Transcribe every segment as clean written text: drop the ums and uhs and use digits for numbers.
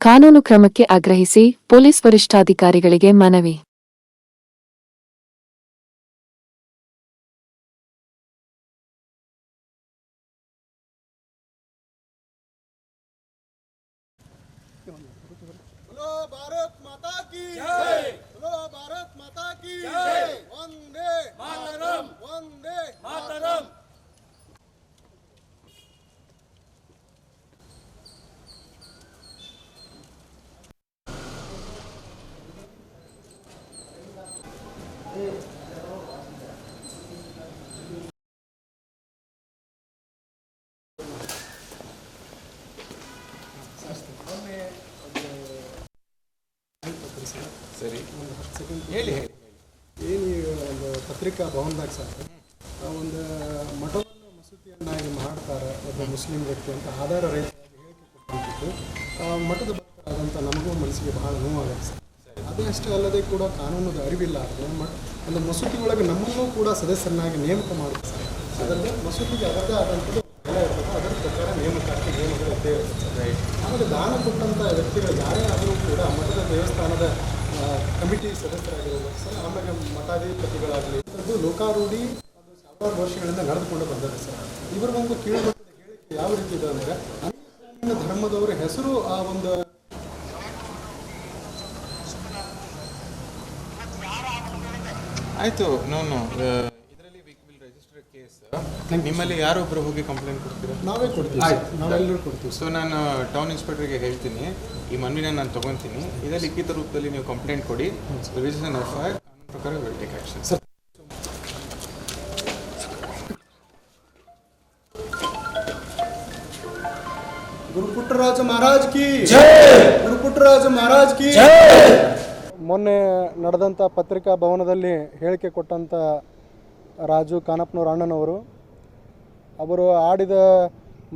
ಕಾನೂನು ಕ್ರಮಕ್ಕೆ ಆಗ್ರಹಿಸಿ ಪೊಲೀಸ್ ವರಿಷ್ಠಾಧಿಕಾರಿಗಳಿಗೆ ಮನವಿ. बोलो भारत माता की जय। बोलो भारत माता की जय। वंदे मातरम, वंदे मातरम। ಸರಿ ಹೇಳಿ ಹೇಳಿ ಏನು ಒಂದು ಪತ್ರಿಕಾ ಭವನದಾಗ ಸರ್ ಒಂದು ಮಠವನ್ನು ಮಸೂತಿಯನ್ನಾಗಿ ಮಾಡ್ತಾರೆ ಒಬ್ಬ ಮುಸ್ಲಿಂ ವ್ಯಕ್ತಿ ಅಂತ ಆಧಾರ ರಹಿತವಾಗಿ ಹೇಳಿಕೆ ಕೊಟ್ಟಂತಿದ್ದು ಮಠದ ಭಕ್ತರಾದಂಥ ನಮಗೂ ಮನಸ್ಸಿಗೆ ಬಹಳ ನೋವಾಗುತ್ತೆ ಸರ್. ಅದೇ ಅಷ್ಟೇ ಅಲ್ಲದೆ ಕೂಡ ಕಾನೂನದ ಅರಿವಿಲ್ಲ ಆದರೆ ಒಂದು ಮಸೂತಿ ಒಳಗೆ ನಮ್ಮನ್ನೂ ಕೂಡ ಸದಸ್ಯರನ್ನಾಗಿ ನೇಮಕ ಮಾಡುತ್ತೆ ಸರ್. ಅದರಲ್ಲಿ ಮಸೂತಿಗೆ ಅದರದೇ ಆದಂಥದ್ದು ಎಲ್ಲ ಇರ್ತದೆ, ಅದರ ಪ್ರಕಾರ ನೇಮಕಾತಿ ನಿಯಮಗಳು ಇದ್ದೇ ಇರುತ್ತೆ ಸರ್. ಆಮೇಲೆ ದಾನ ಕೊಟ್ಟಂಥ ವ್ಯಕ್ತಿಗಳು ಯಾರೇ ಆದರೂ ಕೂಡ ಮಠದ ದೇವಸ್ಥಾನದ ಕಮಿಟಿ ಸದಸ್ಯರಾಗಿರ್ಬೋದು ಸರ್, ಆಮೇಲೆ ಮಠಾಧಿಪತಿಗಳಾಗಲಿ ಅದು ಲೋಕಾರೂಢಿ ಅದು ಸಾವಿರಾರು ವರ್ಷಗಳಿಂದ ನಡೆದುಕೊಂಡು ಬಂದಿದೆ ಸರ್. ಇವ್ರಿಗೊಂದು ಕೀಳುಮಟ್ಟದ ಹೇಳಿಕೆ ಯಾವ ರೀತಿ ಇದೆ ಅಂದರೆ ಅನೇಕ ಧರ್ಮದವರ ಹೆಸರು ಆ ಒಂದು ಆಯಿತು. ನಾನು ಇದರಲ್ಲಿ ವಿ ವಿಲ್ ರಿಜಿಸ್ಟರ್ ಕೇಸ್. ನಿಮ್ಮಲ್ಲಿ ಯಾರೊಬ್ಬರು ಹೋಗಿ ಕಂಪ್ಲೇಂಟ್ ಕೊಡ್ತೀರಾ? ನಾವೇ ಕೊಡ್ತೀವಿ, ನಾವೆಲ್ಲರೂ ಕೊಡ್ತೀವಿ. ಸೊ ನಾನು ಟೌನ್ ಇನ್ಸ್ಪೆಕ್ಟರ್ಗೆ ಹೇಳ್ತೀನಿ, ಈ ಮನವಿನ ನಾನು ತೊಗೊತೀನಿ. ಇದೇ ಲಿಖಿತ ರೂಪದಲ್ಲಿ ನೀವು ಕಂಪ್ಲೇಂಟ್ ಕೊಡಿ. ರಿಜಿಸ್ಟರ್ FIR ಕಾನೂನು ಪ್ರಕಾರ will take action. Sir Guruputtaraja Maharaj ಕಿ ಜೈ, ಗುರುಪುಟ್ಟರಾಜ ಮಹಾರಾಜ್ ಕಿ ಜೈ. ಮೊನ್ನೆ ನಡೆದಂಥ ಪತ್ರಿಕಾ ಭವನದಲ್ಲಿ ಹೇಳಿಕೆ ಕೊಟ್ಟಂಥ ರಾಜು ಕಾನಪ್ಪನವ್ರ ಅಣ್ಣನವರು ಅವರು ಆಡಿದ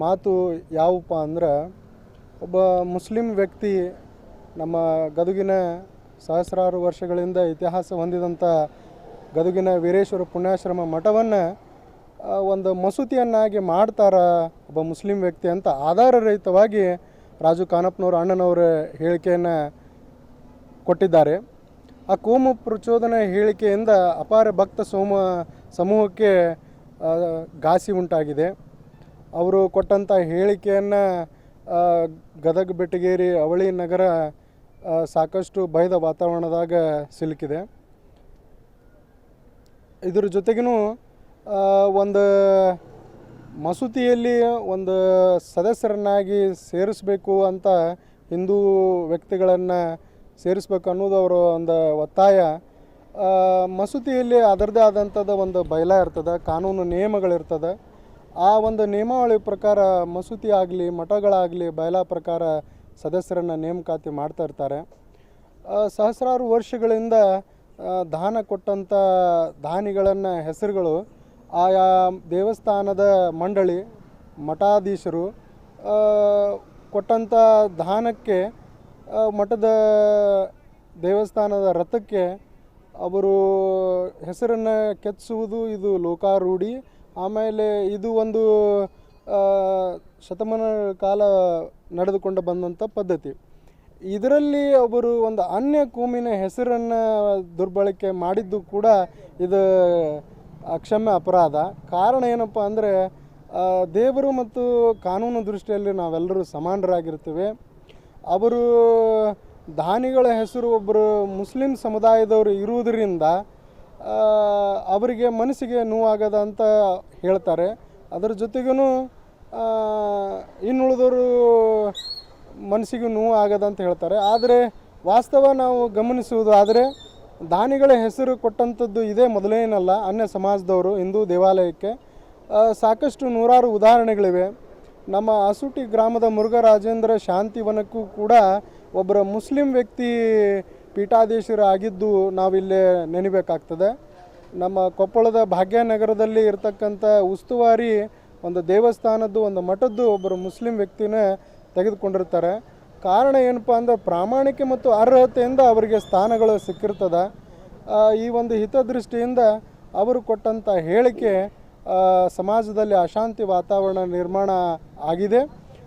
ಮಾತು ಯಾವಪ್ಪ ಅಂದ್ರೆ, ಒಬ್ಬ ಮುಸ್ಲಿಂ ವ್ಯಕ್ತಿ ನಮ್ಮ ಗದುಗಿನ ಸಹಸ್ರಾರು ವರ್ಷಗಳಿಂದ ಇತಿಹಾಸ ಹೊಂದಿದಂಥ ಗದುಗಿನ ವೀರೇಶ್ವರ ಪುಣ್ಯಾಶ್ರಮ ಮಠವನ್ನು ಒಂದು ಮಸೂತಿಯನ್ನಾಗಿ ಮಾಡ್ತಾರ ಒಬ್ಬ ಮುಸ್ಲಿಂ ವ್ಯಕ್ತಿ ಅಂತ ಆಧಾರರಹಿತವಾಗಿ ರಾಜು ಕಾನಪ್ಪನವ್ರ ಅಣ್ಣನವರ ಹೇಳಿಕೆಯನ್ನು ಕೊಟ್ಟಿದ್ದಾರೆ. ಆ ಕೋಮು ಪ್ರಚೋದನೆ ಹೇಳಿಕೆಯಿಂದ ಅಪಾರ ಭಕ್ತ ಸಮೂಹಕ್ಕೆ ಘಾಸಿ ಉಂಟಾಗಿದೆ. ಅವರು ಕೊಟ್ಟಂಥ ಹೇಳಿಕೆಯನ್ನು ಗದಗ, ಬೆಟಗೇರಿ, ಅವಳಿ ನಗರ ಸಾಕಷ್ಟು ಭಯದ ವಾತಾವರಣದಾಗ ಸಿಲುಕಿದೆ. ಇದರ ಜೊತೆಗೂ ಒಂದು ಮಸೂತಿಯಲ್ಲಿ ಒಂದು ಸದಸ್ಯರನ್ನಾಗಿ ಸೇರಿಸಬೇಕು ಅಂತ ಹಿಂದೂ ವ್ಯಕ್ತಿಗಳನ್ನು ಸೇರಿಸ್ಬೇಕು ಅನ್ನೋದು ಅವರ ಒಂದು ಒತ್ತಾಯ. ಮಸೂತಿಯಲ್ಲಿ ಅದರದ್ದೇ ಆದಂಥದ್ದು ಒಂದು ಬಯಲ ಇರ್ತದೆ, ಕಾನೂನು ನಿಯಮಗಳಿರ್ತದೆ. ಆ ಒಂದು ನಿಯಮಾವಳಿ ಪ್ರಕಾರ ಮಸೂತಿ ಆಗಲಿ ಮಠಗಳಾಗಲಿ ಬಯಲ ಪ್ರಕಾರ ಸದಸ್ಯರನ್ನು ನೇಮಕಾತಿ ಮಾಡ್ತಾ ಇರ್ತಾರೆ. ಸಹಸ್ರಾರು ವರ್ಷಗಳಿಂದ ದಾನ ಕೊಟ್ಟಂಥ ದಾನಿಗಳನ್ನು ಹೆಸರುಗಳು ಆಯಾ ದೇವಸ್ಥಾನದ ಮಂಡಳಿ ಮಠಾಧೀಶರು ಕೊಟ್ಟಂಥ ದಾನಕ್ಕೆ ಮಠದ ದೇವಸ್ಥಾನದ ರಥಕ್ಕೆ ಅವರು ಹೆಸರನ್ನು ಕೆತ್ತಿಸುವುದು ಇದು ಲೋಕಾರೂಢಿ. ಆಮೇಲೆ ಇದು ಒಂದು ಶತಮಾನ ಕಾಲ ನಡೆದುಕೊಂಡು ಬಂದಂಥ ಪದ್ಧತಿ. ಇದರಲ್ಲಿ ಅವರು ಒಂದು ಅನ್ಯ ಕೋಮಿನ ಹೆಸರನ್ನು ದುರ್ಬಳಕೆ ಮಾಡಿದ್ದು ಕೂಡ ಇದು ಅಕ್ಷಮ್ಯ ಅಪರಾಧ. ಕಾರಣ ಏನಪ್ಪ ಅಂದರೆ, ದೇವರು ಮತ್ತು ಕಾನೂನು ದೃಷ್ಟಿಯಲ್ಲಿ ನಾವೆಲ್ಲರೂ ಸಮಾನರಾಗಿರ್ತೀವಿ. ಅವರು ದಾನಿಗಳ ಹೆಸರು ಒಬ್ಬರು ಮುಸ್ಲಿಂ ಸಮುದಾಯದವರು ಇರುವುದರಿಂದ ಅವರಿಗೆ ಮನಸ್ಸಿಗೆ ನೋವಾಗದ ಅಂತ ಹೇಳ್ತಾರೆ. ಅದರ ಜೊತೆಗೂ ಇನ್ನುಳಿದವರು ಮನಸ್ಸಿಗೆ ನೋವು ಆಗದಂತ ಹೇಳ್ತಾರೆ. ಆದರೆ ವಾಸ್ತವ ನಾವು ಗಮನಿಸುವುದು ಆದರೆ ದಾನಿಗಳ ಹೆಸರು ಕೊಟ್ಟಂಥದ್ದು ಇದೇ ಮೊದಲೇನಲ್ಲ. ಅನ್ಯ ಸಮಾಜದವರು ಹಿಂದೂ ದೇವಾಲಯಕ್ಕೆ ಸಾಕಷ್ಟು ನೂರಾರು ಉದಾಹರಣೆಗಳಿವೆ. ನಮ್ಮ ಅಸುಟಿ ಗ್ರಾಮದ ಮುರುಘರಾಜೇಂದ್ರ ಶಾಂತಿವನಕ್ಕೂ ಕೂಡ ಒಬ್ಬರ ಮುಸ್ಲಿಂ ವ್ಯಕ್ತಿ ಪೀಠಾಧೀಶರಾಗಿದ್ದು ನಾವಿಲ್ಲೇ ನೆನಬೇಕಾಗ್ತದೆ. ನಮ್ಮ ಕೊಪ್ಪಳದ ಭಾಗ್ಯನಗರದಲ್ಲಿ ಇರತಕ್ಕಂಥ ಉಸ್ತುವಾರಿ ಒಂದು ದೇವಸ್ಥಾನದ್ದು ಒಂದು ಮಠದ್ದು ಒಬ್ಬರು ಮುಸ್ಲಿಂ ವ್ಯಕ್ತಿನ ತೆಗೆದುಕೊಂಡಿರ್ತಾರೆ. ಕಾರಣ ಏನಪ್ಪ ಅಂದರೆ, ಪ್ರಾಮಾಣಿಕೆ ಮತ್ತು ಅರ್ಹತೆಯಿಂದ ಅವರಿಗೆ ಸ್ಥಾನಗಳು ಸಿಕ್ಕಿರ್ತದೆ. ಈ ಒಂದು ಹಿತದೃಷ್ಟಿಯಿಂದ ಅವರು ಕೊಟ್ಟಂಥ ಹೇಳಿಕೆ ಸಮಾಜದಲ್ಲಿ ಅಶಾಂತಿ ವಾತಾವರಣ ನಿರ್ಮಾಣ ಆಗಿದೆ.